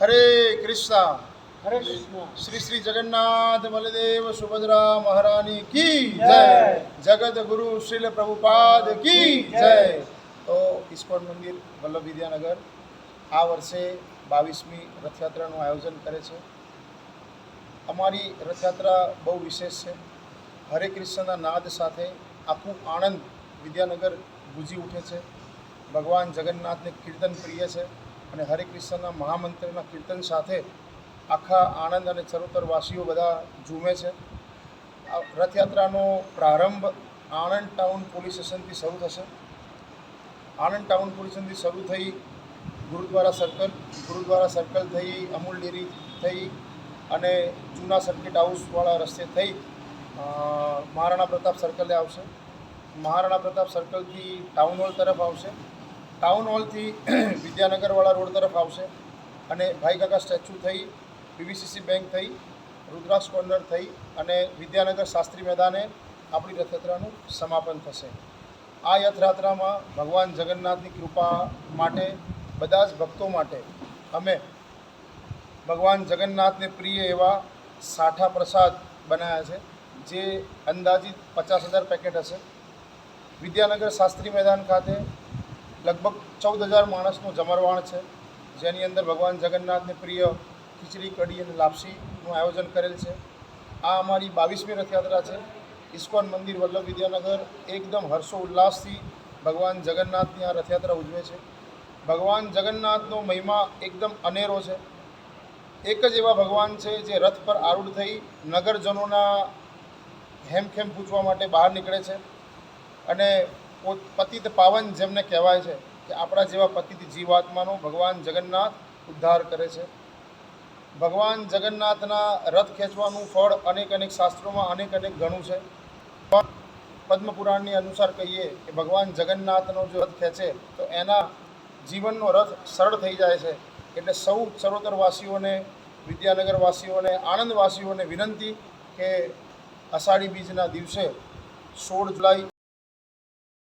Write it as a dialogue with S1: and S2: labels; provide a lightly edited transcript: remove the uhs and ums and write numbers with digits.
S1: हरे कृष्णा।
S2: हरे कृष्णा।
S1: श्री श्री जगन्नाथ बलदेव सुभद्रा महारानी की जय। जगत गुरु श्रील प्रभुपाद की जय। तो इस्कॉन मंदिर वल्लभ विद्यानगर आ वर्षे 22મી रथयात्राનું આયોજન કરે છે। અમારી રથયાત્રા બહુ વિશેષ છે। હરે કૃષ્ણના નાદ સાથે આખું આણંદ વિદ્યાનગર ગુંજી ઉઠે છે। ભગવાન જગન્નાથને કીર્તન પ્રિય છે અને હરે કૃષ્ણના મહામંત્રના કીર્તન સાથે આખા આણંદ અને ચરોતરવાસીઓ બધા ઝૂમે છે। રથયાત્રાનો પ્રારંભ આણંદ ટાઉન પોલીસ સ્ટેશનથી શરૂ થશે। આણંદ ટાઉન પોલીસ સ્ટેશનથી શરૂ થઈ ગુરુદ્વારા સર્કલ થઈ અમૂલ ડેરી થઈ અને જૂના સર્કિટ હાઉસવાળા રસ્તે થઈ મહારાણા પ્રતાપ સર્કલે આવશે। મહારાણા પ્રતાપ સર્કલથી ટાઉન હોલ તરફ આવશે। ટાઉન હોલથી વિદ્યાનગરવાળા રોડ તરફ આવશે અને ભાઈ કાકા સ્ટેચ્યુ થઈ પીવીસીસી બેંક થઈ રુદ્રાક્ષ કોર્નર થઈ અને વિદ્યાનગર શાસ્ત્રી મેદાને આપણી રથયાત્રાનું સમાપન થશે। આ રથયાત્રામાં ભગવાન જગન્નાથની કૃપા માટે બધા જ ભક્તો માટે અમે ભગવાન જગન્નાથને પ્રિય એવા સાઠા પ્રસાદ બનાવ્યા છે, જે અંદાજિત 50,000 પેકેટ હશે। વિદ્યાનગર શાસ્ત્રી મેદાન ખાતે લગભગ 14,000 માણસનો જમણવાર છે, જેની અંદર ભગવાન જગન્નાથને પ્રિય ખીચડી કઢી અને લાપસીનું આયોજન કરેલ છે। આ અમારી 22મી રથયાત્રા છે। ઇસ્કોન મંદિર વલ્લભ વિદ્યાનગર એકદમ હર્ષો ઉલ્લાસથી ભગવાન જગન્નાથની આ રથયાત્રા ઉજવે છે। ભગવાન જગન્નાથનો મહિમા એકદમ અનેરો છે। એક જ એવા ભગવાન છે જે રથ પર આરૂઢ થઈ નગરજનોના હેમખેમ પૂછવા માટે બહાર નીકળે છે અને પતિત પાવન જેમને કહેવાય છે કે આપણા જેવા પતિત જીવાત્માનો ભગવાન જગન્નાથ ઉદ્ધાર કરે છે। ભગવાન જગન્નાથના રથ ખેંચવાનું ફળ અનેક શાસ્ત્રોમાં અનેક ઘણું છે, પણ પદ્મપુરાણની અનુસાર કહીએ કે ભગવાન જગન્નાથનો જો રથ ખેંચે તો એના જીવનનો રથ સરળ થઈ જાય છે। એટલે સૌ ચરોતરવાસીઓને, વિદ્યાનગરવાસીઓને, આણંદવાસીઓને વિનંતી કે અષાઢી બીજના દિવસે 16 જુલાઈ